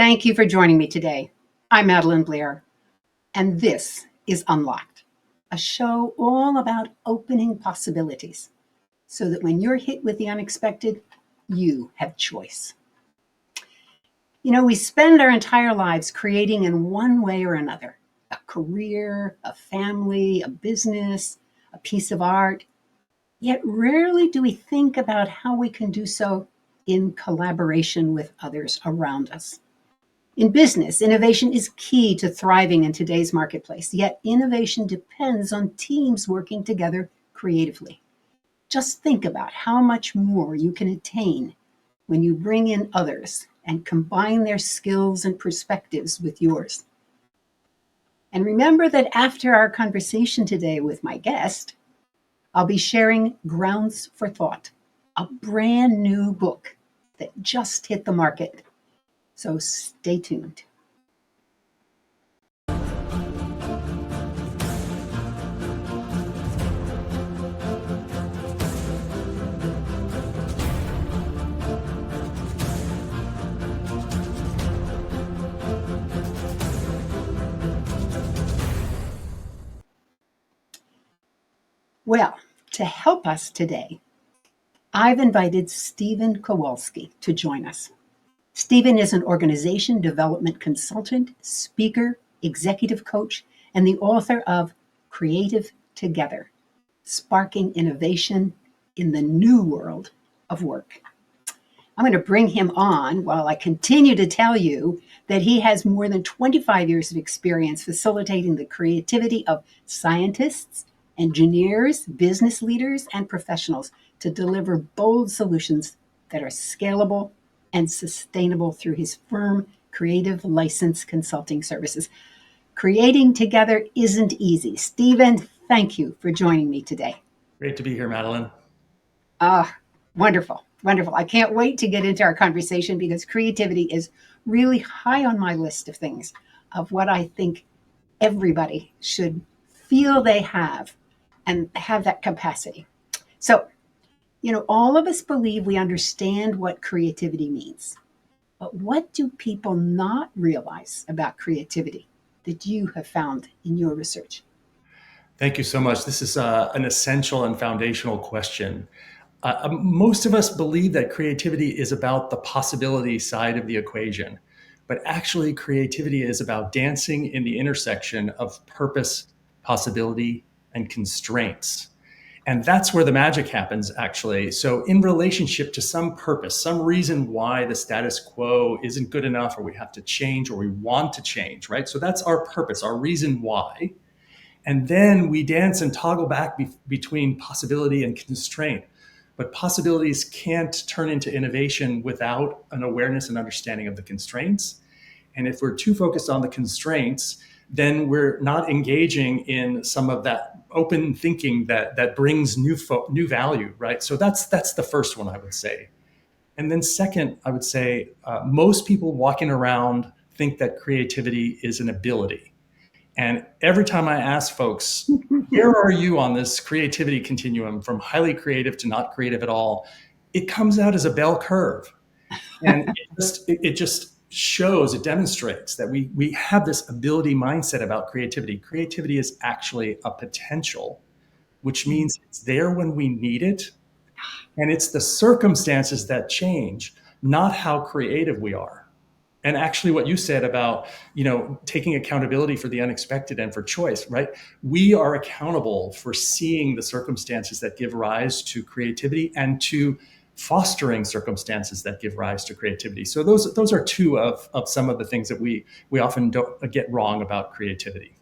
Thank you for joining me today. I'm Madelyn Blair, and this is Unlocked, a show all about opening possibilities so that when you're hit with the unexpected, you have choice. You know, we spend our entire lives creating in one way or another a career, a family, a business, a piece of art. Yet rarely do we think about how we can do so in collaboration with others around us. In business, innovation is key to thriving in today's marketplace, yet innovation depends on teams working together creatively. Just think about how much more you can attain when you bring in others and combine their skills and perspectives with yours. And remember that after our conversation today with my guest, I'll be sharing Grounds for Thought, a brand new book that just hit the market. So stay tuned. Well, to help us today, I've invited Stephen Kowalski to join us. Stephen is an organization development consultant, speaker, executive coach, and the author of Creative Together, Sparking Innovation in the New World of Work. I'm going to bring him on while I continue to tell you that he has more than 25 years of experience facilitating the creativity of scientists, engineers, business leaders, and professionals to deliver bold solutions that are scalable and sustainable through his firm, Creative License Consulting Services. Creating together isn't easy. Stephen, thank you for joining me today. Great to be here, Madelyn. Wonderful, wonderful. I can't wait to get into our conversation because creativity is really high on my list of things of what I think everybody should feel they have and have that capacity. So, all of us believe we understand what creativity means. But what do people not realize about creativity that you have found in your research? Thank you so much. This is an essential and foundational question. Most of us believe that creativity is about the possibility side of the equation, but actually creativity is about dancing in the intersection of purpose, possibility, and constraints. And that's where the magic happens, actually. So in relationship to some purpose, some reason why the status quo isn't good enough, or we have to change, or we want to change, right? So that's our purpose, our reason why. And then we dance and toggle back between possibility and constraint. But possibilities can't turn into innovation without an awareness and understanding of the constraints. And if we're too focused on the constraints, then we're not engaging in some of that open thinking that brings new value, right? So that's the first one, I would say. And then second, I would say most people walking around think that creativity is an ability. And every time I ask folks, where are you on this creativity continuum from highly creative to not creative at all? It comes out as a bell curve. And it just shows, it demonstrates that we have this ability mindset about creativity. Creativity is actually a potential, which means it's there when we need it. And it's the circumstances that change, not how creative we are. And actually what you said about, taking accountability for the unexpected and for choice, right? We are accountable for seeing the circumstances that give rise to creativity and to fostering circumstances that give rise to creativity. So those are two of some of the things that we often don't get wrong about creativity.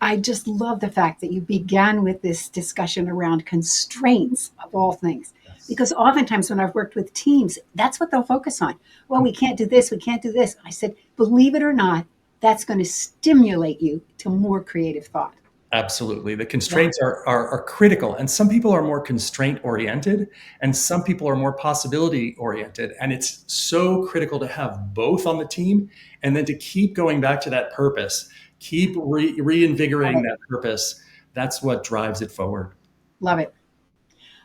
I just love the fact that you began with this discussion around constraints of all things. Yes. Because oftentimes when I've worked with teams, that's what they'll focus on. Well, we can't do this, we can't do this. I said, believe it or not, that's going to stimulate you to more creative thought. Absolutely. The constraints are critical. And some people are more constraint oriented and some people are more possibility oriented. And it's so critical to have both on the team and then to keep going back to that purpose, keep reinvigorating that purpose. That's what drives it forward. Love it.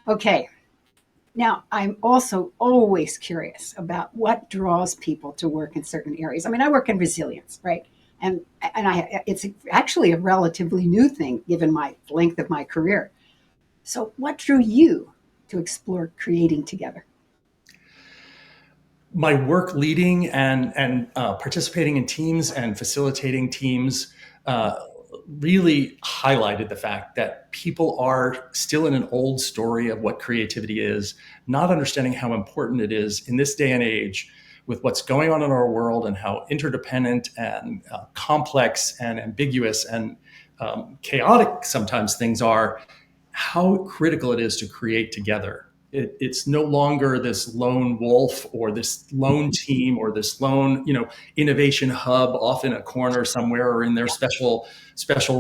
Okay. Now, I'm also always curious about what draws people to work in certain areas. I mean, I work in resilience, right? It's actually a relatively new thing given my length of my career. So, what drew you to explore creating together? My work leading and participating in teams and facilitating teams uh, really highlighted the fact that people are still in an old story of what creativity is, not understanding how important it is in this day and age with what's going on in our world and how interdependent and complex and ambiguous and chaotic sometimes things are, how critical it is to create together. It's no longer this lone wolf or this lone team or this lone, innovation hub off in a corner somewhere or in their special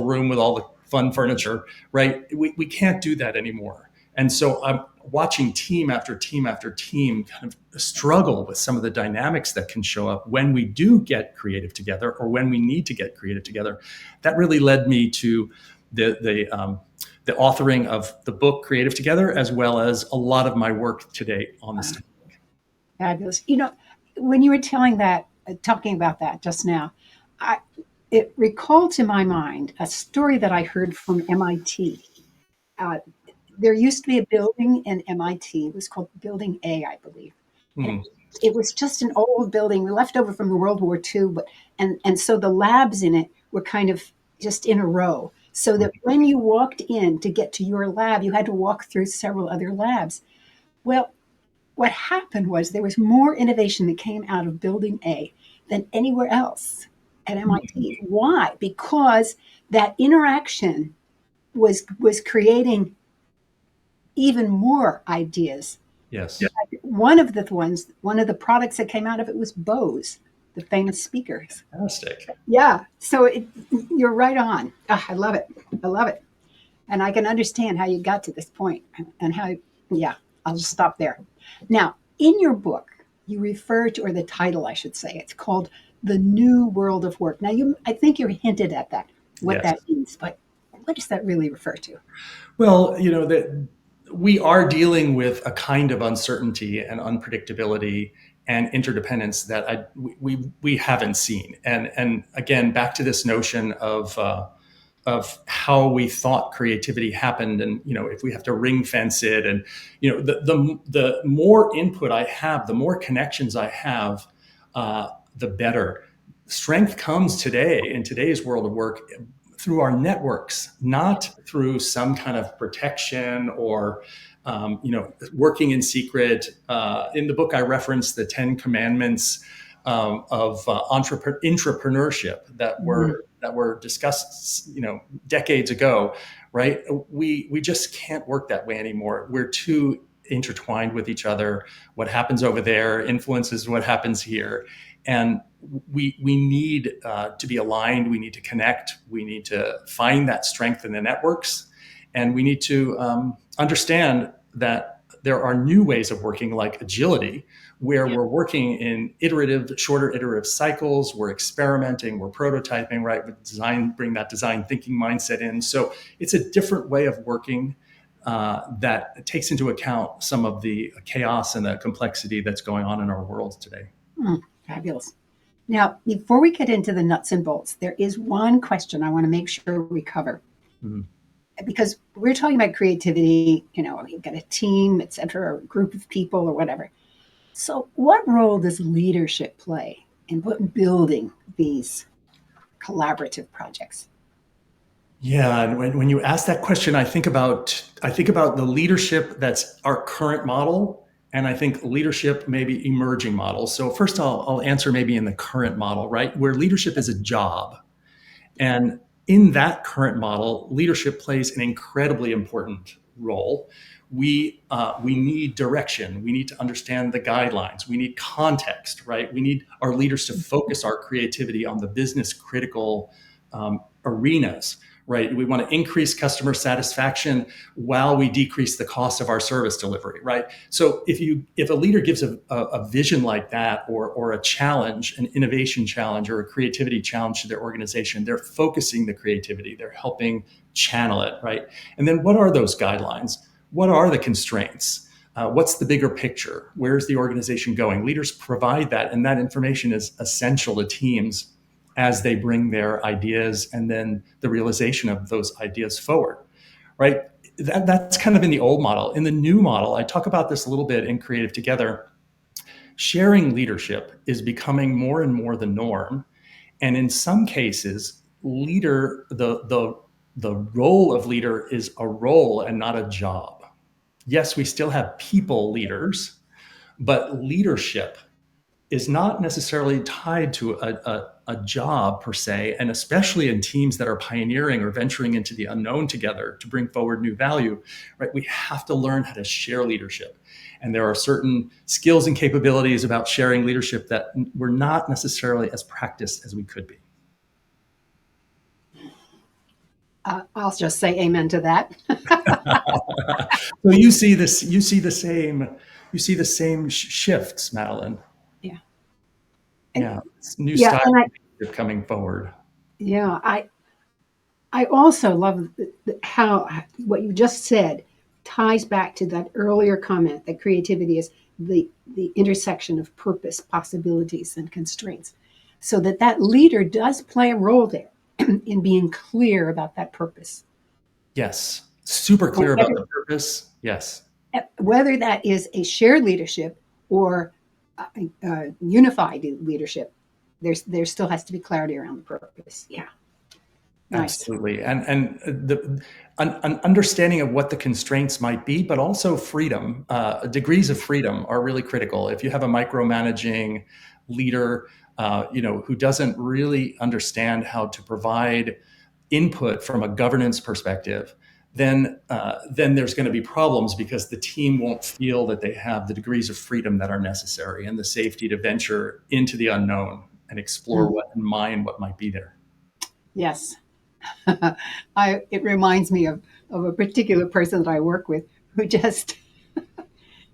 room with all the fun furniture, right? We can't do that anymore. And so I'm watching team after team after team kind of struggle with some of the dynamics that can show up when we do get creative together or when we need to get creative together. That really led me to the authoring of the book Creative Together, as well as a lot of my work today on this topic. Fabulous. You know, when you were talking about that just now, I, it recalled to my mind a story that I heard from MIT. Uh, there used to be a building in MIT. It was called Building A, I believe, and Hmm. it was just an old building left over from the World War II. But and so the labs in it were kind of just in a row, so that when you walked in to get to your lab, you had to walk through several other labs. Well, what happened was there was more innovation that came out of Building A than anywhere else at MIT. Why? Because that interaction was creating even more ideas. Yes. One of the products that came out of it was Bose, the famous speakers. Fantastic. Yeah, so you're right on. Ah, I love it. I love it, and I can understand how you got to this point and how. Yeah, I'll just stop there. Now, in your book, you refer to, or the title, I should say, it's called "The New World of Work." Now, I think you hinted at that, what Yes. that means, but what does that really refer to? Well, that we are dealing with a kind of uncertainty and unpredictability and interdependence that we haven't seen. And again, back to this notion of how we thought creativity happened, and if we have to ring fence it, and the more input I have, the more connections I have, the better. Strength comes today in today's world of work through our networks, not through some kind of protection or working in secret. In the book, I reference the 10 Commandments of entrepreneurship that were discussed, decades ago. Right? We just can't work that way anymore. We're too intertwined with each other. What happens over there influences what happens here, and we need to be aligned. We need to connect. We need to find that strength in the networks, and we need to understand that there are new ways of working, like agility, where we're working in shorter iterative cycles. We're experimenting, we're prototyping, right? With design, bring that design thinking mindset in. So it's a different way of working that takes into account some of the chaos and the complexity that's going on in our world today. Fabulous. Now, before we get into the nuts and bolts, there is one question I want to make sure we cover Mhm. because we're talking about creativity. You've got a team, et cetera, or a group of people, or whatever. So, what role does leadership play in building these collaborative projects? Yeah, and when you ask that question, I think about the leadership that's our current model, and I think leadership maybe emerging models. So first, I'll answer maybe in the current model, right, where leadership is a job, and in that current model, leadership plays an incredibly important role. We need direction. We need to understand the guidelines. We need context, right? We need our leaders to focus our creativity on the business critical arenas, right? We want to increase customer satisfaction while we decrease the cost of our service delivery, right? So if a leader gives a vision like that, or a challenge, an innovation challenge or a creativity challenge to their organization, they're focusing the creativity, they're helping channel it, right? And then what are those guidelines? What are the constraints? What's the bigger picture? Where's the organization going? Leaders provide that, and that information is essential to teams as they bring their ideas and then the realization of those ideas forward, right? That's kind of in the old model. In the new model, I talk about this a little bit in Creative Together. Sharing leadership is becoming more and more the norm. And in some cases, the role of leader is a role and not a job. Yes, we still have people leaders, but leadership is not necessarily tied to a job per se, and especially in teams that are pioneering or venturing into the unknown together to bring forward new value, right? We have to learn how to share leadership. And there are certain skills and capabilities about sharing leadership that we're not necessarily as practiced as we could be. I'll just say amen to that. So you see this, you see the same shifts, Madelyn. Yeah. Yeah, it's new Yeah. style And coming forward. yeah, I also love how what you just said ties back to that earlier comment that creativity is the intersection of purpose, possibilities, and constraints. So that leader does play a role there in being clear about that purpose. Yes, super And clear about the purpose. Yes, whether that is a shared leadership or unified leadership, there still has to be clarity around the purpose. Yeah, nice. absolutely. And an understanding of what the constraints might be, but also freedom, degrees of freedom are really critical. If you have a micromanaging leader, who doesn't really understand how to provide input from a governance perspective, then there's going to be problems because the team won't feel that they have the degrees of freedom that are necessary and the safety to venture into the unknown and explore Mm. and mine what might be there. Yes. It reminds me of a particular person that I work with who just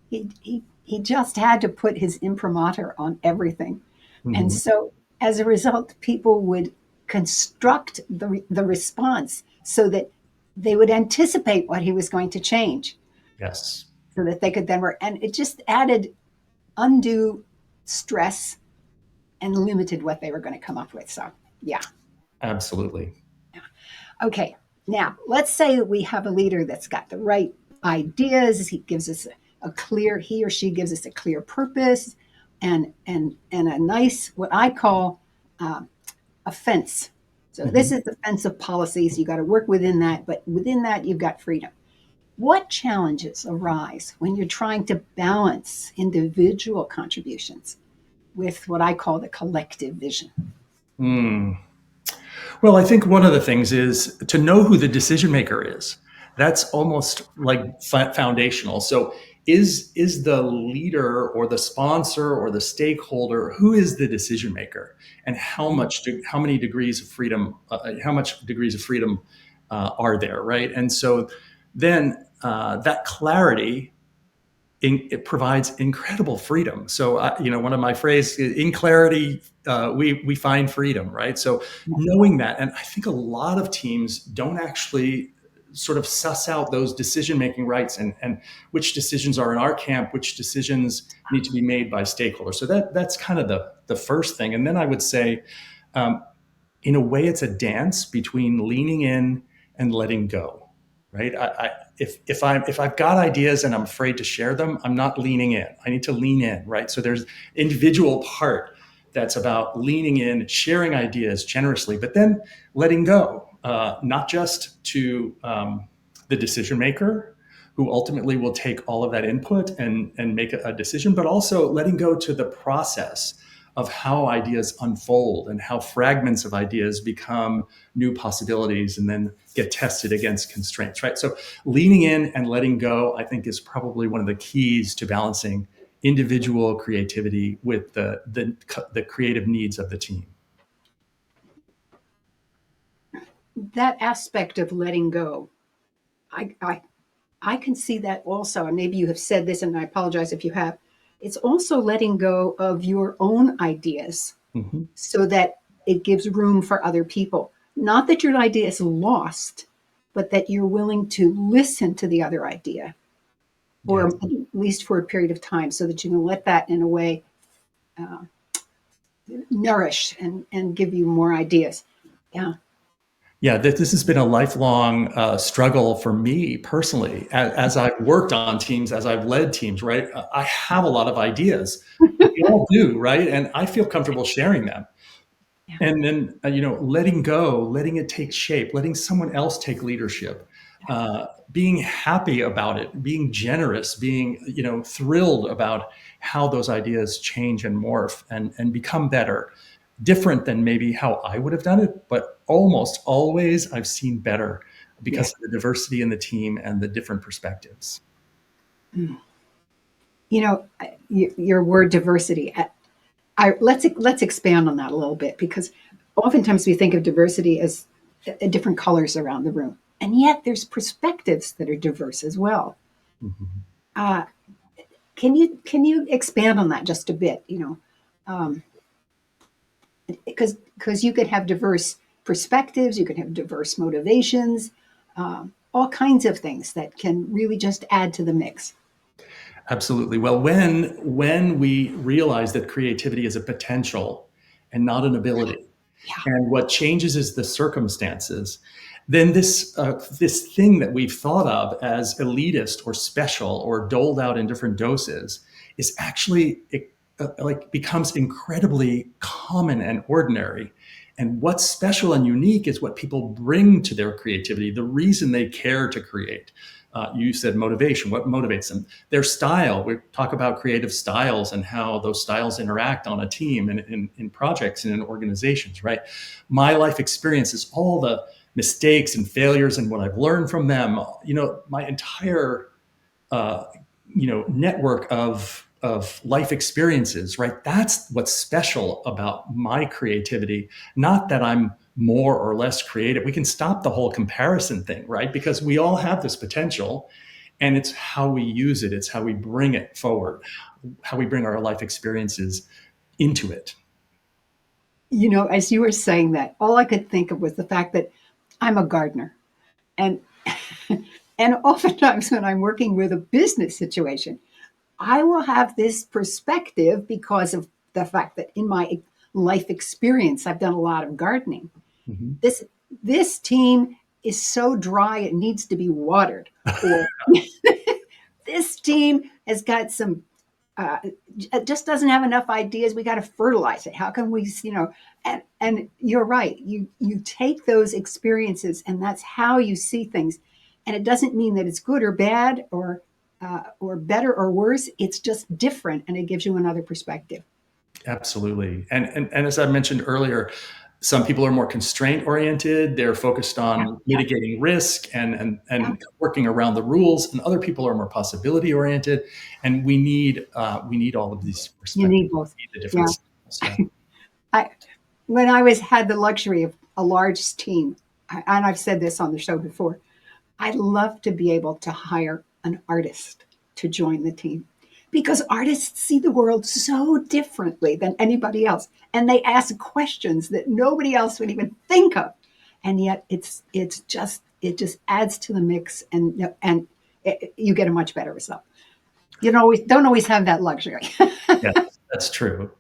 he just had to put his imprimatur on everything, and Mhm. so as a result, people would construct the response so that they would anticipate what he was going to change, Yes, so that they could then work, and it just added undue stress and limited what they were going to come up with. So yeah. absolutely. Okay, now let's say that we have a leader that's got the right ideas. He gives us he or she gives us a clear purpose and a nice, what I call a fence. So this Mhm. is the fence of policies. You got to work within that, but within that, you've got freedom. What challenges arise when you're trying to balance individual contributions with what I call the collective vision? Mm. Well, I think one of the things is to know who the decision maker is. That's almost like foundational. So, is the leader or the sponsor or the stakeholder, who is the decision maker, and how many degrees of freedom, how much degrees of freedom are there, right? And so then that clarity it provides incredible freedom. So, one of my phrases, in clarity, we find freedom, right? So, knowing that, and I think a lot of teams don't actually sort of suss out those decision making rights and which decisions are in our camp, which decisions need to be made by stakeholders. So that's kind of the first thing. And then I would say, um, in a way, it's a dance between leaning in and letting go, right? If I've got ideas and I'm afraid to share them, I'm not leaning in. I need to lean in, right? So there's individual part that's about leaning in, sharing ideas generously, but then letting go, not just to the decision maker who ultimately will take all of that input and make a decision, but also letting go to the process of how ideas unfold and how fragments of ideas become new possibilities and then get tested against constraints, right? So leaning in and letting go, I think, is probably one of the keys to balancing individual creativity with the creative needs of the team. That aspect of letting go, I, I I can see that also, and maybe you have said this, and I apologize if you have. It's also letting go of your own ideas Mhm. so that it gives room for other people. Not that your idea is lost, but that you're willing to listen to the other idea or Yes. at least for a period of time, so that you can let that in a way uh, nourish and give you more ideas. Yeah. Yeah, this has been a lifelong struggle for me personally. As I've worked on teams, as I've led teams, right? I have a lot of ideas. We all do, right? And I feel comfortable sharing them. Yeah. And then, letting go, letting it take shape, letting someone else take leadership, being happy about it, being generous, being, thrilled about how those ideas change and morph and become better, different than maybe how I would have done it, but almost always I've seen better because Yes. of the diversity in the team and the different perspectives. Mm. Your word diversity. Let's expand on that a little bit, because oftentimes we think of diversity as different colors around the room, and yet there's perspectives that are diverse as well. Mhm. Uh, can you expand on that just a bit? Because you could have diverse perspectives, you could have diverse motivations, all kinds of things that can really just add to the mix. Absolutely. Well, when we realize that creativity is a potential and not an ability, Yeah, and what changes is the circumstances, then this thing that we've thought of as elitist or special or doled out in different doses is actually like becomes incredibly common and ordinary. And what's special and unique is what people bring to their creativity, the reason they care to create. You said motivation. What motivates them? Their style. We talk about creative styles and how those styles interact on a team and in projects and in organizations, right? My life experiences, all the mistakes and failures and what I've learned from them, my entire uh, network of life experiences, right? That's what's special about my creativity. Not that I'm more or less creative. We can stop the whole comparison thing, right? Because we all have this potential, and it's how we use it. It's how we bring it forward, how we bring our life experiences into it. as you were saying that, all I could think of was the fact that I'm a gardener, and and oftentimes when I'm working with a business situation, I will have this perspective because of the fact that in my life experience, I've done a lot of gardening. Mhm. This team is so dry it needs to be watered, or this team has got some uh, just doesn't have enough ideas. We got to fertilize it. How can we, and you're right. You take those experiences, and that's how you see things. And it doesn't mean that it's good or bad or better or worse. It's just different, and it gives you another perspective. Absolutely. And as I mentioned earlier, some people are more constraint oriented. They're focused Yeah, on yeah, mitigating risk yeah. and working around the rules. And other people are more possibility oriented. And we need all of these You perspectives. need both. We need the different Yeah. styles. Yeah. I when I was had the luxury of a large team, and I've said this on the show before, I'd love to be able to hire an artist to join the team, because artists see the world so differently than anybody else, and they ask questions that nobody else would even think of, and yet it just adds to the mix, and you get a much better result. You don't always have that luxury. Yes, that's true.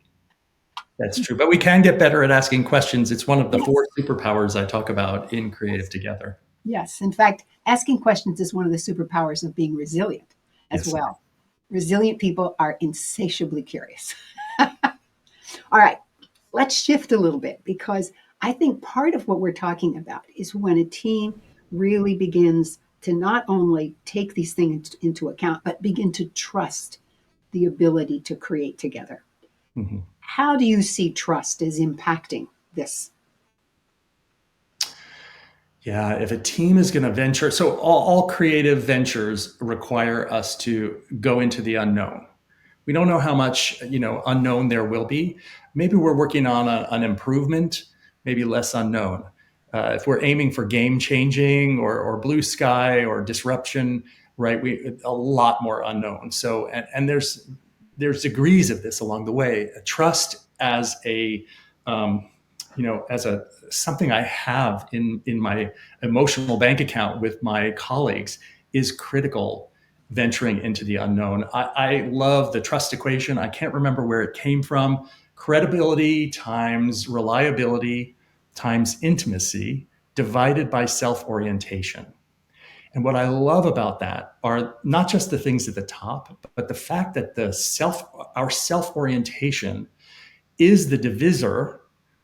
That's true. But we can get better at asking questions. It's one of the four Yes. superpowers I talk about in Creative Together. Yes. In fact, asking questions is one of the superpowers of being resilient as Yes. well. Resilient people are insatiably curious. All right, let's shift a little bit, because I think part of what we're talking about is when a team really begins to not only take these things into account, but begin to trust the ability to create together. Mhm. How do you see trust as impacting this? Yeah, if a team is going to venture, so all creative ventures require us to go into the unknown. We don't know how much unknown there will be. Maybe we're working on an improvement, maybe less unknown. If we're aiming for game changing or blue sky or disruption, right? We a lot more unknown. So and there's degrees of this along the way. Trust as a as a something I have in my emotional bank account with my colleagues is critical venturing into the unknown. I love the trust equation. I can't remember where it came from. Credibility times reliability times intimacy divided by self-orientation. And what I love about that are not just the things at the top, but the fact that our self-orientation is the divisor,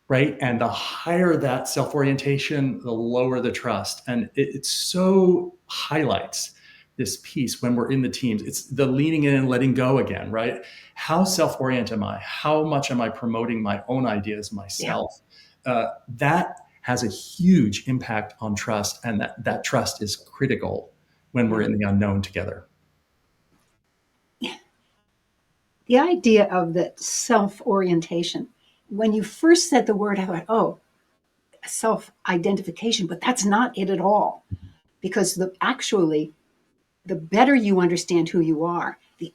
right? And the higher that self-orientation, the lower the trust. And it so highlights this piece when we're in the teams. It's the leaning in and letting go again, right? How self-oriented am I? How much am I promoting my own ideas myself? That has a huge impact on trust, and that trust is critical when we're in the unknown together. The idea of the self-orientation, when you first said the word, I thought, oh, self-identification, but that's not it at all. Because the better you understand who you are, the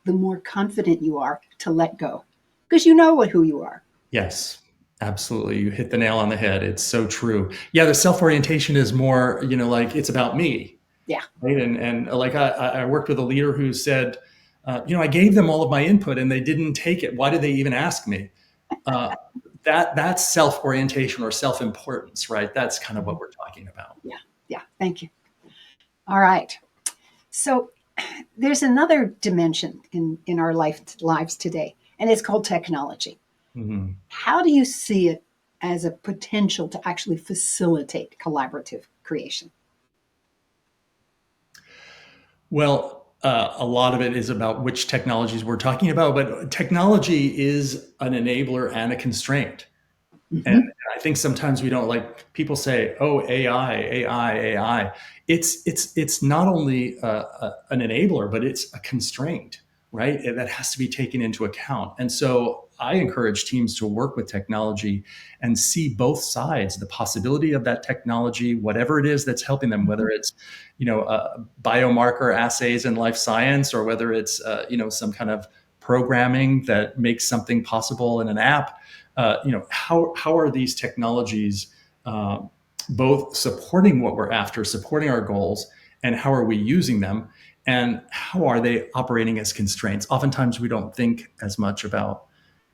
more confident you are to let go. Because you know who you are. Yes, absolutely. You hit the nail on the head. It's so true. Yeah, the self-orientation is more, like it's about me. Yeah. Right. And like I worked with a leader who said, I gave them all of my input and they didn't take it. Why did they even ask me? That's self-orientation or self-importance, right? That's kind of what we're talking about. Yeah. Yeah. Thank you. All right. So there's another dimension in our lives today, and it's called technology. Mm-hmm. How do you see it as a potential to actually facilitate collaborative creation? Well, a lot of it is about which technologies we're talking about, but technology is an enabler and a constraint. Mm-hmm. And I think sometimes we don't like people say, "Oh, AI, AI, AI." It's not only an enabler, but it's a constraint, right? That has to be taken into account. And so I encourage teams to work with technology and see both sides, the possibility of that technology, whatever it is that's helping them, whether it's biomarker assays in life science, or whether it's some kind of programming that makes something possible in an app. How are these technologies both supporting what we're after, supporting our goals, and how are we using them, and how are they operating as constraints? Oftentimes, we don't think as much about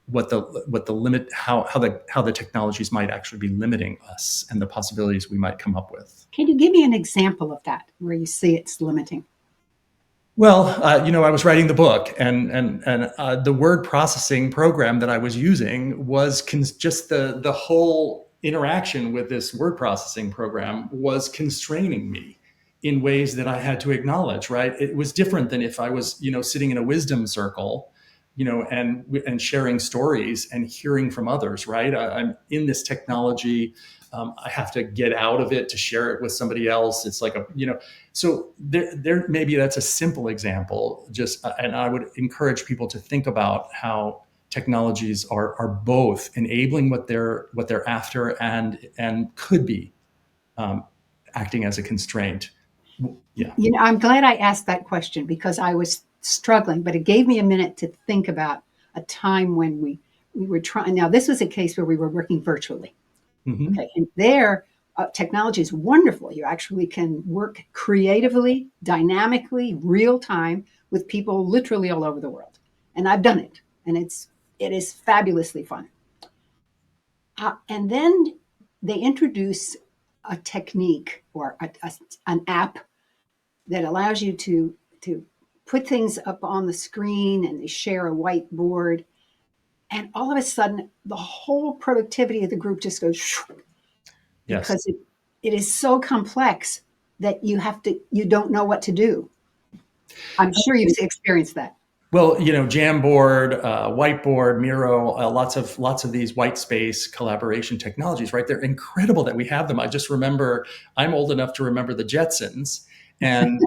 what the limit, how the technologies might actually be limiting us, and the possibilities we might come up with. Can you give me an example of that where you see it's limiting? Well, I was writing the book, and the word processing program that I was using was just the whole interaction with this word processing program was constraining me in ways that I had to acknowledge. Right, it was different than if I was, sitting in a wisdom circle, and sharing stories and hearing from others. Right, I'm in this technology. I have to get out of it to share it with somebody else. It's like so there maybe that's a simple example. And I would encourage people to think about how technologies are both enabling what they're after and could be acting as a constraint. Yeah. I'm glad I asked that question because I was struggling, but it gave me a minute to think about a time when we were trying. Now, this was a case where we were working virtually. Mm-hmm. Okay, and there, technology is wonderful. You actually can work creatively, dynamically, real time with people literally all over the world. And I've done it, and it is fabulously fun. And then they introduce a technique or an app that allows you to put things up on the screen, and they share a whiteboard. And all of a sudden, the whole productivity of the group just goes because Yes. it is so complex that you don't know what to do. I'm sure you've experienced that. Well, Jamboard, Whiteboard, Miro, lots of these white space collaboration technologies, right? They're incredible that we have them. I just remember, I'm old enough to remember the Jetsons, and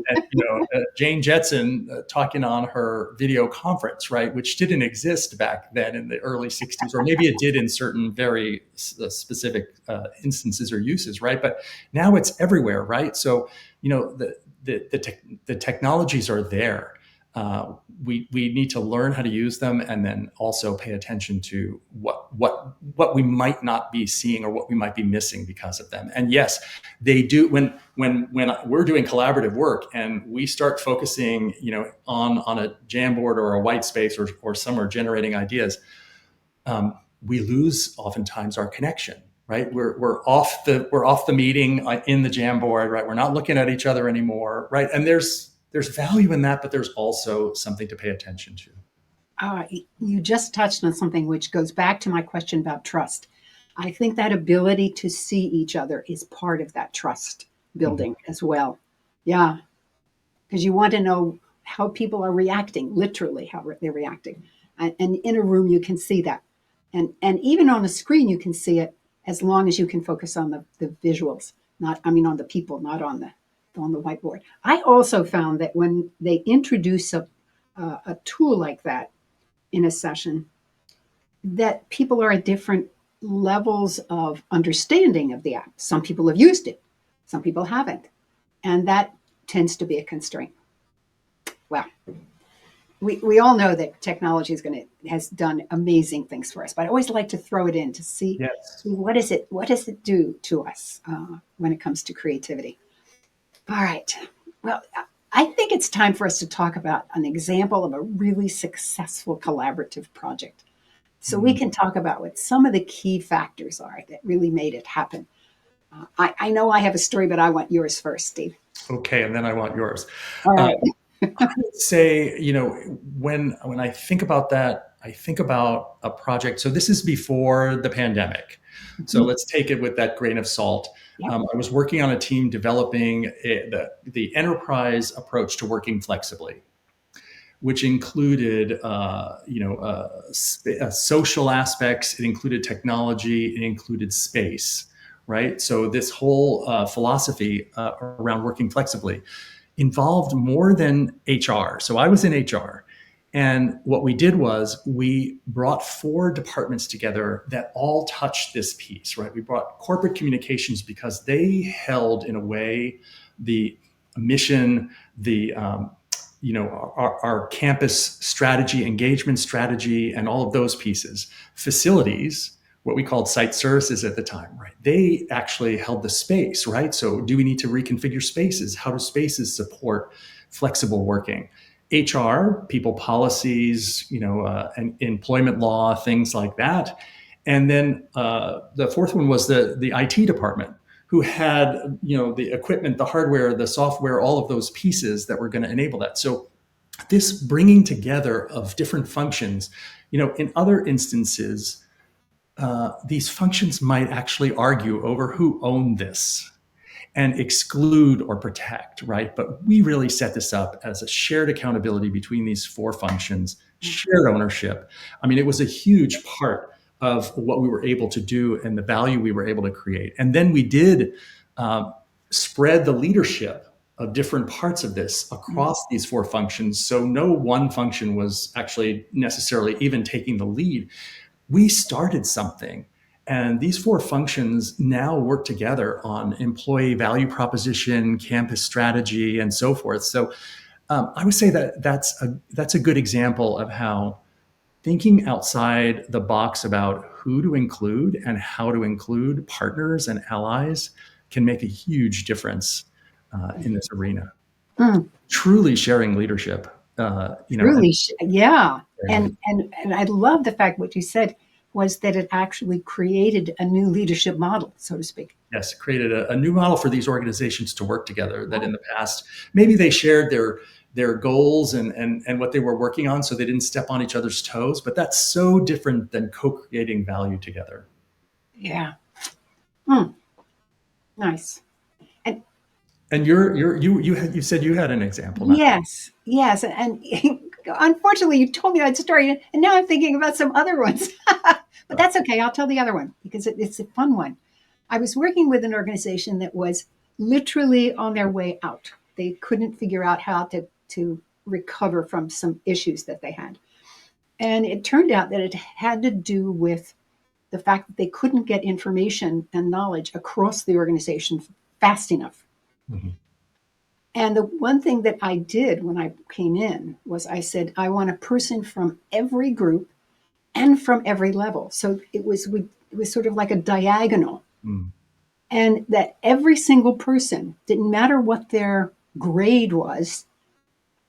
Jane Jetson talking on her video conference, right, which didn't exist back then in the early '60s, or maybe it did in certain very specific instances or uses, right? But now it's everywhere, right? So the technologies are there. uh, we need to learn how to use them, and then also pay attention to what we might not be seeing or what we might be missing because of them. And yes, they do. When we're doing collaborative work and we start focusing, on a Jamboard or a white space or somewhere generating ideas, we lose oftentimes our connection. Right, we're off the meeting in the Jamboard. Right, we're not looking at each other anymore. Right, and there's value in that, but there's also something to pay attention to. You just touched on something which goes back to my question about trust. I think that ability to see each other is part of that trust building as well. Yeah, because you want to know how people are reacting, literally how they're reacting. And in a room, you can see that. And even on a screen, you can see it as long as you can focus on the visuals, on the people, not on the whiteboard. I also found that when they introduce a tool like that in a session, that people are at different levels of understanding of the app. Some people have used it, some people haven't. And that tends to be a constraint. Well, we all know that technology has done amazing things for us, but I always like to throw it in to see Yes. what does it do to us when it comes to creativity. All right. Well, I think it's time for us to talk about an example of a really successful collaborative project. So we can talk about what some of the key factors are that really made it happen. I know I have a story, but I want yours first, Steve. Okay, and then I want yours. All Uh, right. I would say, when I think about that, I think about a project. So this is before the pandemic. So let's take it with that grain of salt. Yep. I was working on a team developing the enterprise approach to working flexibly, which included, social aspects. It included technology. It included space. Right. So this whole philosophy around working flexibly involved more than HR. So I was in HR. And what we did was we brought 4 departments together that all touched this piece, right? We brought corporate communications because they held, in a way, the mission, our campus strategy, engagement strategy, and all of those pieces. Facilities, what we called site services at the time, right? They actually held the space, right? So do we need to reconfigure spaces? How do spaces support flexible working? HR, people policies, and employment law, things like that. And then the fourth one was the IT department, who had, the equipment, the hardware, the software, all of those pieces that were going to enable that. So this bringing together of different functions, in other instances, these functions might actually argue over who owned this and exclude or protect, right? But we really set this up as a shared accountability between these 4 functions, shared ownership. I mean, it was a huge part of what we were able to do and the value we were able to create. And then we did spread the leadership of different parts of this across these 4 functions. So no one function was actually necessarily even taking the lead. We started something, and these 4 functions now work together on employee value proposition, campus strategy, and so forth. So I would say that's a good example of how thinking outside the box about who to include and how to include partners and allies can make a huge difference in this arena. Mm, Truly sharing leadership, truly, yeah. and And I love the fact what you said was that it actually created a new leadership model, so to speak. yes, created a new model for these organizations to work together that in the past, maybe they shared their goals and what they were working on, so they didn't step on each other's toes. But that's so different than co-creating value together. Yeah. Mm, nice. And And you said you had an example, Matt. yes, yes. And unfortunately, you told me that story, and now I'm thinking about some other ones. But that's okay. I'll tell the other one because it's a fun one. I was working with an organization that was literally on their way out. They couldn't figure out how to recover from some issues that they had. And it turned out that it had to do with the fact that they couldn't get information and knowledge across the organization fast enough. Mhm. And the one thing that I did when I came in was I said, I want a person from every group and from every level. So it was sort of like a diagonal, Mm. and that every single person, didn't matter what their grade was,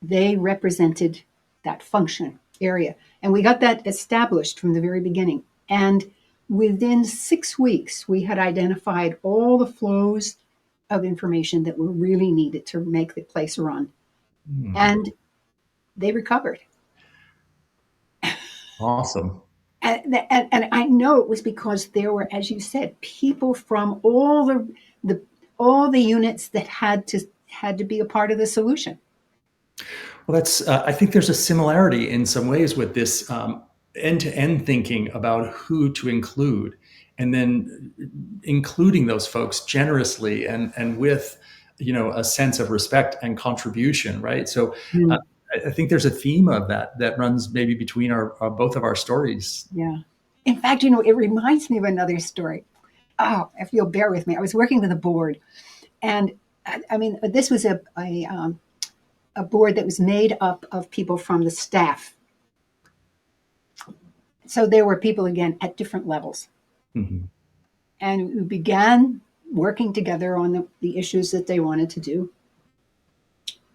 they represented that function area. And we got that established from the very beginning. And within 6 weeks, we had identified all the flows of information that were really needed to make the place run. Mm. And they recovered. Awesome. And I know it was because there were, as you said, people from the all the units that had to be a part of the solution. Well, that's. I think there's a similarity in some ways with this end-to-end thinking about who to include, and then including those folks generously and with a sense of respect and contribution, right? So uh, Mm, I think there's a theme of that runs maybe between our both of our stories. yeah. In fact, it reminds me of another story. Oh, if you'll bear with me, I was working with a board, and I mean, this was a board that was made up of people from the staff. So there were people again at different levels, Mhm. and we began working together on the issues that they wanted to do.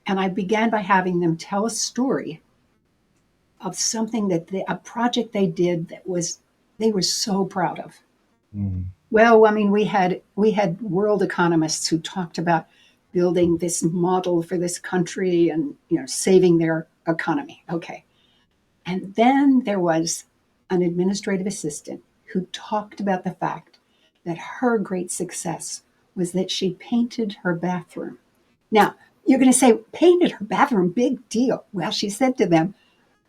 And I began by having them tell a story of something a project they did that was they were so proud of. Mm. Well, I mean, we had world economists who talked about building this model for this country and saving their economy. Okay. And then there was an administrative assistant who talked about the fact that her great success was that she painted her bathroom. Now, you're going to say, painted her bathroom, big deal. Well, she said to them,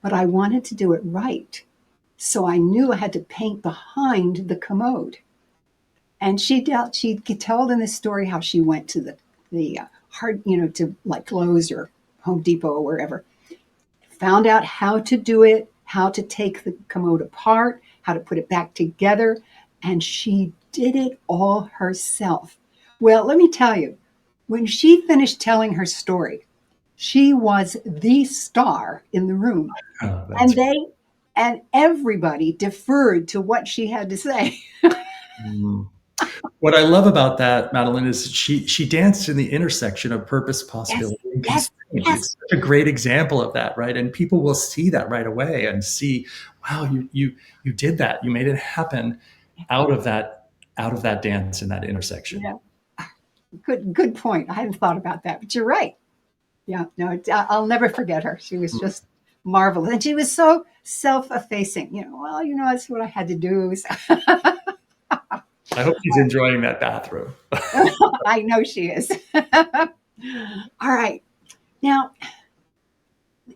but I wanted to do it right. So I knew I had to paint behind the commode. And she told in this story how she went to the hard, to like Lowe's or Home Depot or wherever, found out how to do it, how to take the commode apart, how to put it back together, and she did it all herself. Well, let me tell you, when she finished telling her story, she was the star in the room. Oh, And that's. everybody deferred to what she had to say. Mm. What I love about that, Madeline, is she danced in the intersection of purpose, Yes, possibility, and yes, constraint. yes. It's such a great example of that, right? And people will see that right away and see, wow, you did that. You made it happen out of that dance in that intersection. Yeah. Good point. I hadn't thought about that, but you're right. Yeah, no, I'll never forget her. She was just marvelous, and she was so self-effacing. Well, that's what I had to do. So I hope she's enjoying that bathroom. I know she is. All right. Now,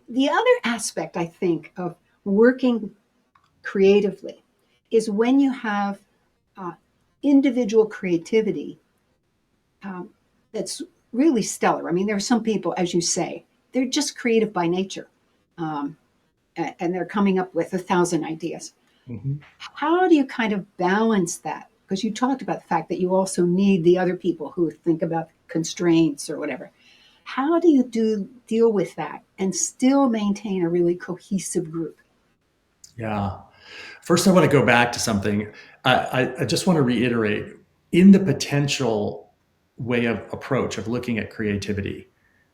the other aspect I think of working creatively is when you have uh, individual creativity that's really stellar. I mean, there are some people, as you say, they're just creative by nature, um, and they're coming up with 1,000 ideas. Mhm. How do you kind of balance that? Because you talked about the fact that you also need the other people who think about constraints or whatever. How do you deal with that and still maintain a really cohesive group? Yeah. First, I want to go back to something. I just want to reiterate in the potential way of approach of looking at creativity,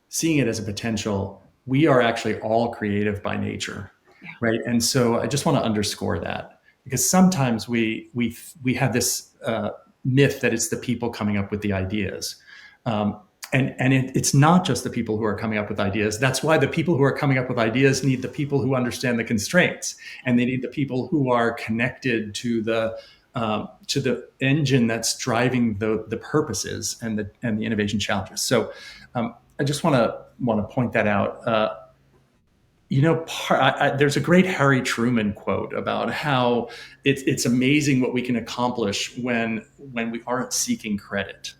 seeing it as a potential, we are actually all creative by nature, Yeah. right? And so I just want to underscore that because sometimes we have this myth that it's the people coming up with the ideas. Um, it's not just the people who are coming up with ideas. That's why the people who are coming up with ideas need the people who understand the constraints, and they need the people who are connected to the engine that's driving the purposes and the innovation challenges. So I just want to point that out. There's a great Harry Truman quote about how it's amazing what we can accomplish when we aren't seeking credit.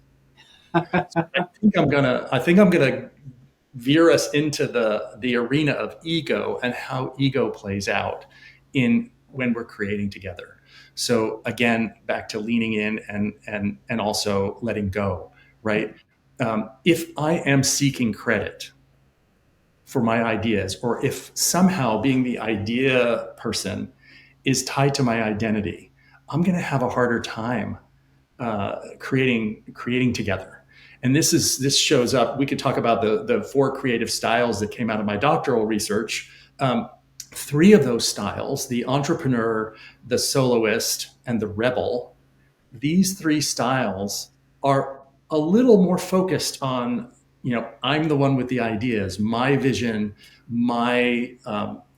So I think I'm gonna veer us into the arena of ego and how ego plays out in when we're creating together. So again, back to leaning in and also letting go, right? If I am seeking credit for my ideas, or if somehow being the idea person is tied to my identity, I'm going to have a harder time creating together. And this shows up. We could talk about the four creative styles that came out of my doctoral research. Three of those styles, the entrepreneur, the soloist, and the rebel, these three styles are a little more focused on, I'm the one with the ideas, my vision, my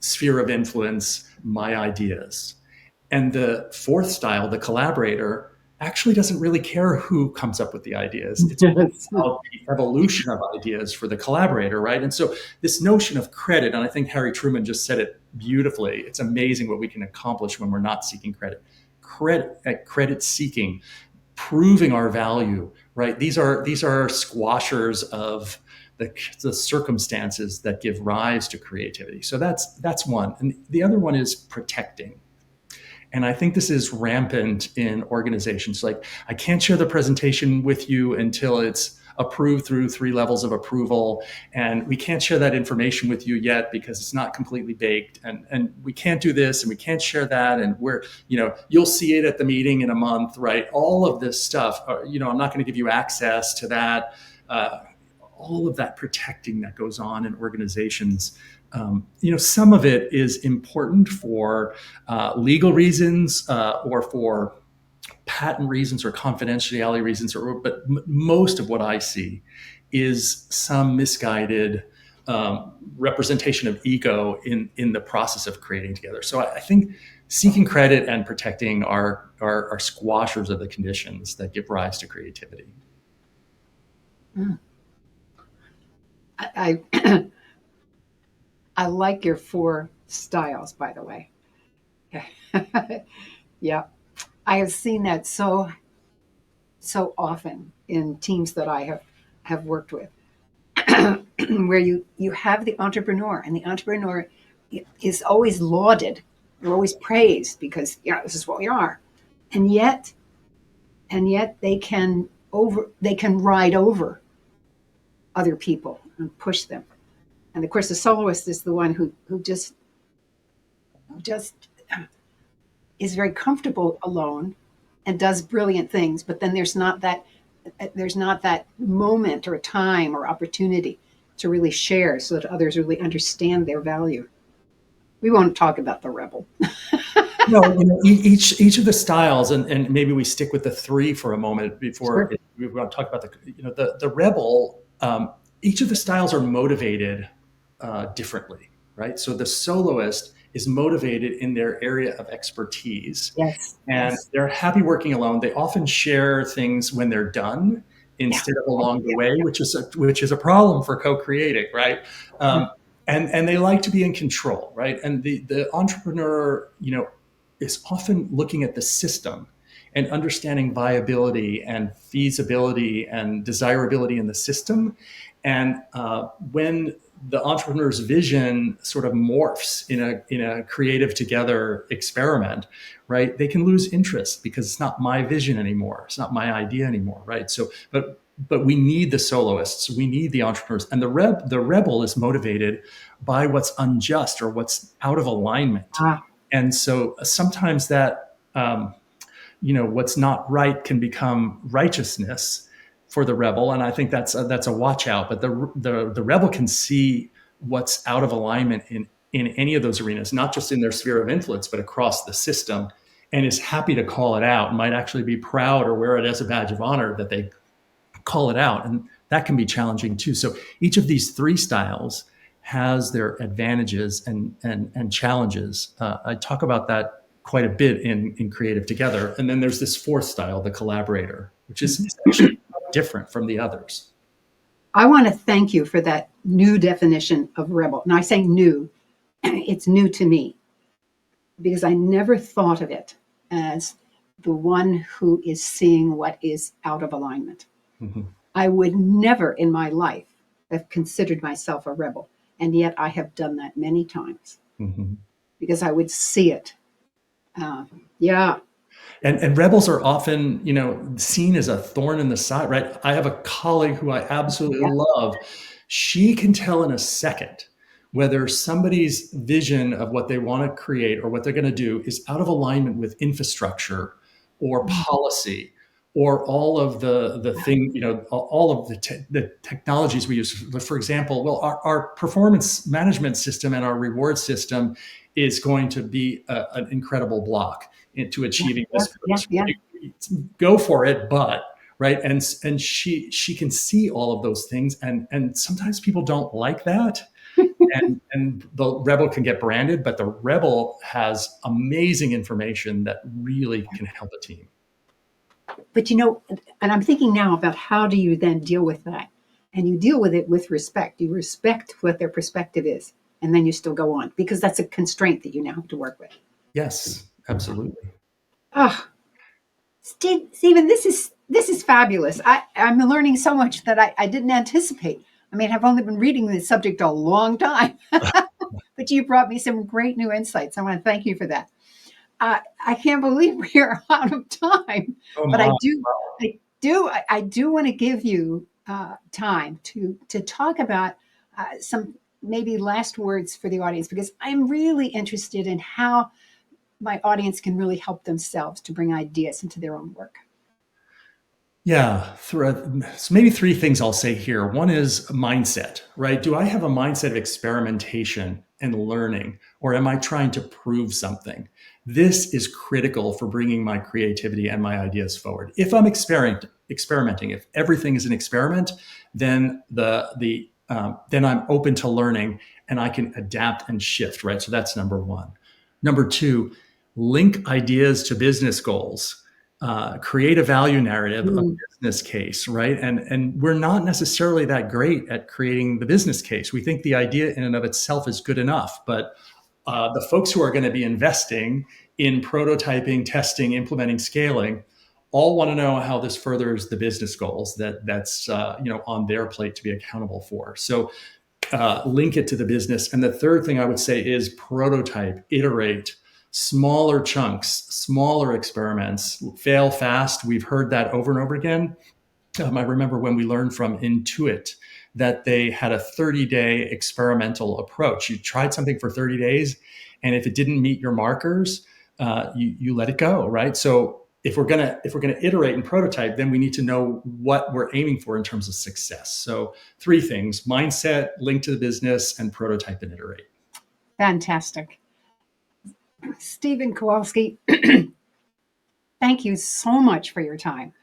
sphere of influence, my ideas. And the fourth style, the collaborator, actually doesn't really care who comes up with the ideas. It's Yes. about the evolution of ideas for the collaborator, right? And so this notion of credit, and I think Harry Truman just said it beautifully. It's amazing what we can accomplish when we're not seeking credit. Credit seeking, proving our value, right? These are squashers of the circumstances that give rise to creativity. So that's one. And the other one is protecting. And I think this is rampant in organizations. Like, I can't share the presentation with you until it's approved through 3 levels of approval. And we can't share that information with you yet because it's not completely baked. And we can't do this and we can't share that. And you'll see it at the meeting in a month, right? All of this stuff, I'm not going to give you access to that. All of that protecting that goes on in organizations. Some of it is important for legal reasons or for patent reasons or confidentiality reasons, but most of what I see is some misguided representation of ego in the process of creating together. So I think seeking credit and protecting are squashers of the conditions that give rise to creativity. I I like your 4 styles, by the way. Yeah, I have seen that so often in teams that I have worked with, where you have the entrepreneur, and the entrepreneur is always lauded, they're always praised because this is what we are, and yet they can ride over other people and push them. And of course, the soloist is the one who just is very comfortable alone and does brilliant things. But then there's not that moment or time or opportunity to really share so that others really understand their value. We won't talk about the rebel. No, each of the styles, and maybe we stick with the 3 for a moment before Sure. we want to talk about the rebel. Each of the styles are motivated differently, right? So the soloist is motivated in their area of expertise, Yes. and Yes. they're happy working alone. They often share things when they're done Yeah. instead of along the Yeah. way, which is a problem for co-creating, right? Yeah. And they like to be in control, right? And the entrepreneur, is often looking at the system and understanding viability and feasibility and desirability in the system. And when the entrepreneur's vision sort of morphs in a creative together experiment, right, they can lose interest because it's not my vision anymore. It's not my idea anymore, right? So, but we need the soloists, we need the entrepreneurs, and the rebel is motivated by what's unjust or what's out of alignment. Ah, And so sometimes that what's not right can become righteousness for the rebel, and I think that's a watch out. But the rebel can see what's out of alignment in any of those arenas, not just in their sphere of influence, but across the system, and is happy to call it out. Might actually be proud or wear it as a badge of honor that they call it out, and that can be challenging too. So each of these 3 styles has their advantages and challenges. I talk about that quite a bit in Creative Together. And then there's this 4th style, the collaborator, which is essentially different from the others. I want to thank you for that new definition of rebel. And I say new, it's new to me because I never thought of it as the one who is seeing what is out of alignment. Mm-hmm. I would never in my life have considered myself a rebel. And yet I have done that many times Mm-hmm. because I would see it. Yeah. And rebels are often, seen as a thorn in the side, right? I have a colleague who I absolutely Yeah. love. She can tell in a second whether somebody's vision of what they want to create or what they're going to do is out of alignment with infrastructure or Mm. policy or all of the thing, all of the technologies we use. For example, well, our performance management system and our reward system is going to be an incredible block into Yeah, achieving yeah, this yeah, purpose. yeah. Go for it, but right, and she can see all of those things, and sometimes people don't like that, and the rebel can get branded, but the rebel has amazing information that really can help a team. But and I'm thinking now about how do you then deal with that? And you deal with it with respect. You respect what their perspective is, and then you still go on because that's a constraint that you now have to work with. Yes, absolutely. Oh, Stephen, this is fabulous. I'm learning so much that I didn't anticipate. I mean, I've only been reading this subject a long time, but you brought me some great new insights. I want to thank you for that. I can't believe we are out of time, Oh but my. I do want to give you time to talk about some maybe last words for the audience because I'm really interested in how my audience can really help themselves to bring ideas into their own work. Yeah, so maybe three things I'll say here. One is mindset, right? Do I have a mindset of experimentation and learning, or am I trying to prove something? This is critical for bringing my creativity and my ideas forward. If I'm experimenting, if everything is an experiment, then then I'm open to learning and I can adapt and shift, right? So that's number one. Number two, link ideas to business goals. Create a value narrative, a Mm. business case, right? And we're not necessarily that great at creating the business case. We think the idea in and of itself is good enough, but the folks who are going to be investing in prototyping, testing, implementing, scaling, all want to know how this furthers the business goals that's on their plate to be accountable for. So link it to the business. And the third thing I would say is prototype, iterate, smaller chunks, smaller experiments, fail fast. We've heard that over and over again. I remember when we learned from Intuit that they had a 30-day experimental approach. You tried something for 30 days, and if it didn't meet your markers, you let it go, right? So if we're gonna iterate and prototype, then we need to know what we're aiming for in terms of success. So three things: mindset, link to the business, and prototype and iterate. Fantastic. Stephen Kowalski, thank you so much for your time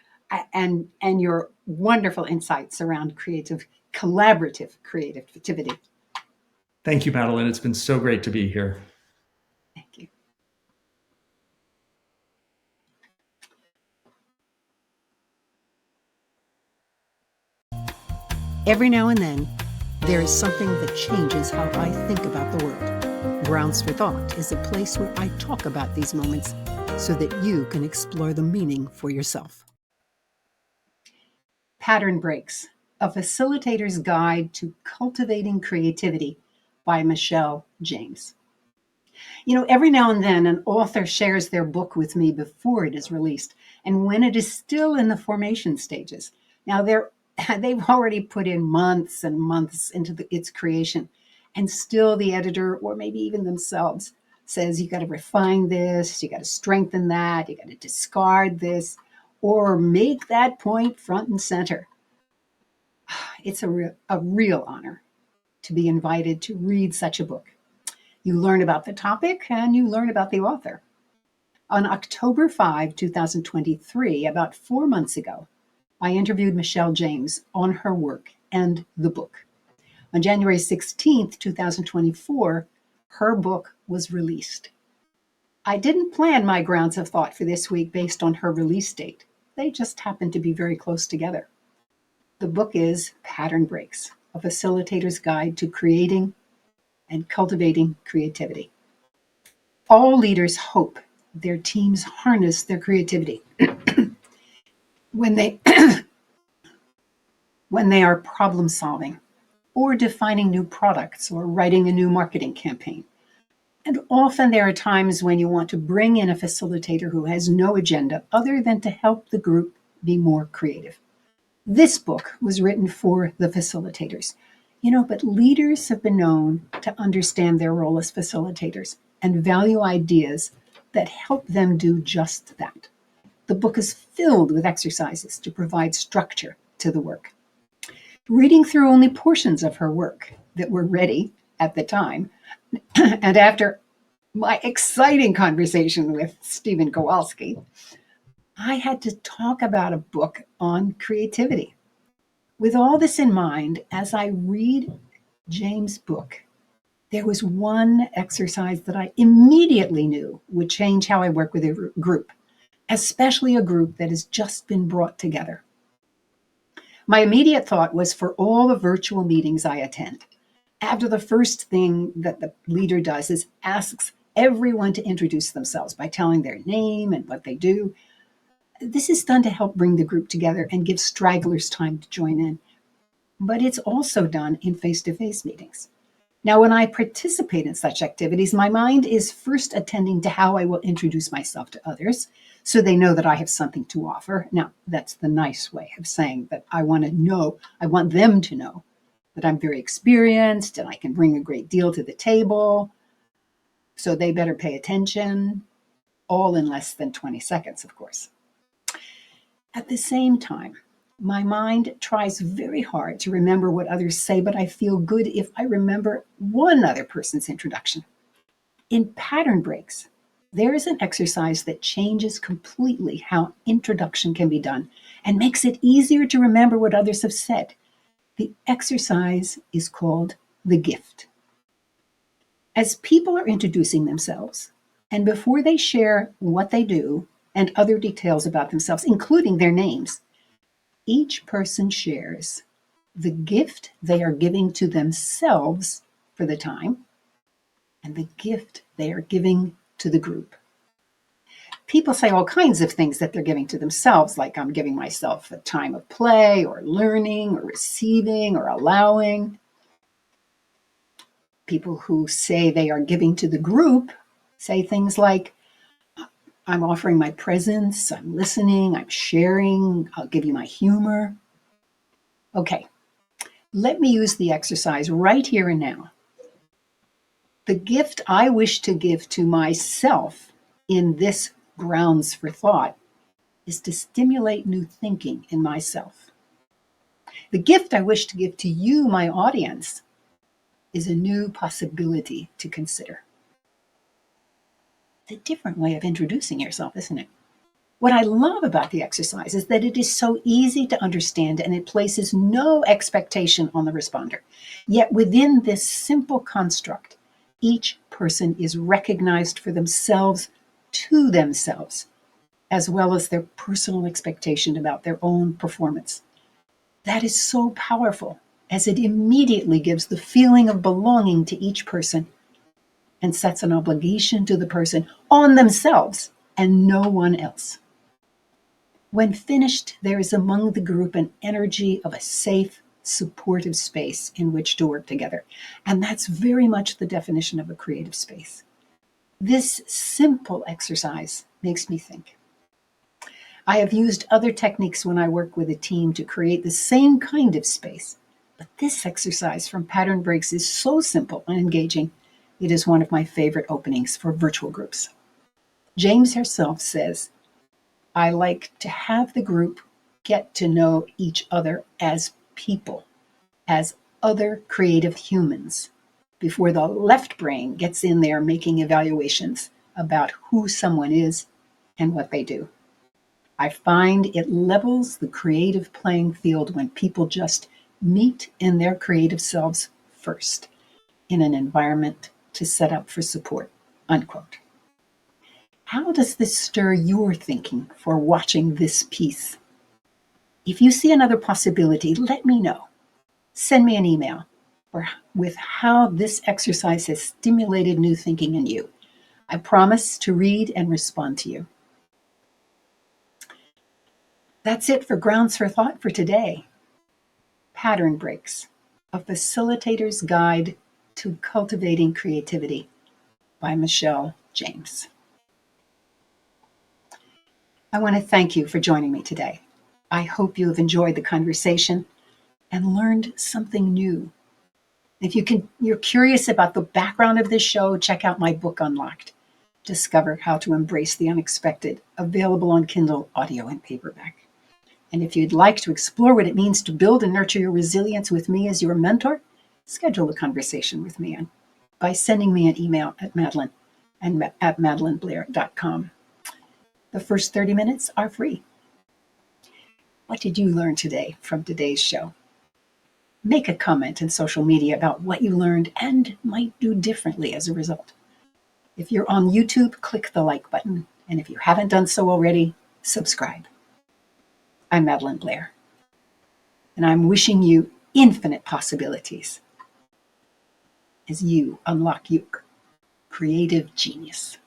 and your wonderful insights around collaborative creativity. Thank you, Madeline. It's been so great to be here. Thank you. Every now and then, there is something that changes how I think about the world. Grounds for Thought is a place where I talk about these moments so that you can explore the meaning for yourself. Pattern Breaks, A Facilitator's Guide to Cultivating Creativity by Michelle James. Every now and then an author shares their book with me before it is released and when it is still in the formation stages. Now they've already put in months and months into its creation, and still the editor or maybe even themselves says you got to refine this, you got to strengthen that, you got to discard this, or make that point front and center. It's a real honor to be invited to read such a book. You learn about the topic and you learn about the author. On October 5, 2023, about 4 months ago, I interviewed Michelle James on her work and the book. On January 16th, 2024, her book was released. I didn't plan my grounds of thought for this week based on her release date. They just happened to be very close together. The book is Pattern Breaks, A Facilitator's Guide to Creating and Cultivating Creativity. All leaders hope their teams harness their creativity when they when they are problem solving or defining new products or writing a new marketing campaign. And often there are times when you want to bring in a facilitator who has no agenda other than to help the group be more creative. This book was written for the facilitators. But leaders have been known to understand their role as facilitators and value ideas that help them do just that. The book is filled with exercises to provide structure to the work. Reading through only portions of her work that were ready at the time, and after my exciting conversation with Stephen Kowalski, I had to talk about a book on creativity. With all this in mind, as I read James' book, there was one exercise that I immediately knew would change how I work with a group, especially a group that has just been brought together. My immediate thought was for all the virtual meetings I attend. After the first thing that the leader does is asks everyone to introduce themselves by telling their name and what they do. This is done to help bring the group together and give stragglers time to join in. But it's also done in face-to-face meetings. Now, when I participate in such activities, my mind is first attending to how I will introduce myself to others so they know that I have something to offer. Now, that's the nice way of saying that I want them to know that I'm very experienced and I can bring a great deal to the table. So they better pay attention, all in less than 20 seconds, of course. At the same time, my mind tries very hard to remember what others say, but I feel good if I remember one other person's introduction. In pattern breaks, there is an exercise that changes completely how introduction can be done and makes it easier to remember what others have said. The exercise is called the gift. As people are introducing themselves, and before they share what they do and other details about themselves, including their names, each person shares the gift they are giving to themselves for the time and the gift they are giving to the group. People say all kinds of things that they're giving to themselves, like I'm giving myself a time of play or learning or receiving or allowing. People who say they are giving to the group say things like, I'm offering my presence, I'm listening, I'm sharing, I'll give you my humor. Okay, let me use the exercise right here and now. The gift I wish to give to myself in this grounds for thought is to stimulate new thinking in myself. The gift I wish to give to you, my audience, is a new possibility to consider. It's a different way of introducing yourself, isn't it? What I love about the exercise is that it is so easy to understand and it places no expectation on the responder. Yet within this simple construct, each person is recognized for themselves to themselves, as well as their personal expectation about their own performance. That is so powerful, as it immediately gives the feeling of belonging to each person and sets an obligation to the person on themselves and no one else. When finished, there is among the group an energy of a safe, supportive space in which to work together. And that's very much the definition of a creative space. This simple exercise makes me think. I have used other techniques when I work with a team to create the same kind of space. But this exercise from Pattern Breaks is so simple and engaging. It is one of my favorite openings for virtual groups. James herself says, I like to have the group get to know each other as people, as other creative humans, before the left brain gets in there making evaluations about who someone is and what they do. I find it levels the creative playing field when people just meet in their creative selves first in an environment to set up for support, unquote. How does this stir your thinking for watching this piece? If you see another possibility, let me know. Send me an email with how this exercise has stimulated new thinking in you. I promise to read and respond to you. That's it for Grounds for Thought for today. Pattern Breaks, a facilitator's guide to cultivating creativity. by Michelle James. I want to thank you for joining me today. I hope you have enjoyed the conversation and learned something new. If you're curious about the background of this show, check out my book, Unlocked. Discover How to Embrace the Unexpected, available on Kindle, audio, and paperback. And if you'd like to explore what it means to build and nurture your resilience with me as your mentor, schedule a conversation with me by sending me an email at Madelyn at madelynblair.com. The first 30 minutes are free. What did you learn today from today's show? Make a comment in social media about what you learned and might do differently as a result. If you're on YouTube, click the like button. And if you haven't done so already, subscribe. I'm Madelyn Blair, and I'm wishing you infinite possibilities as you unlock your creative genius.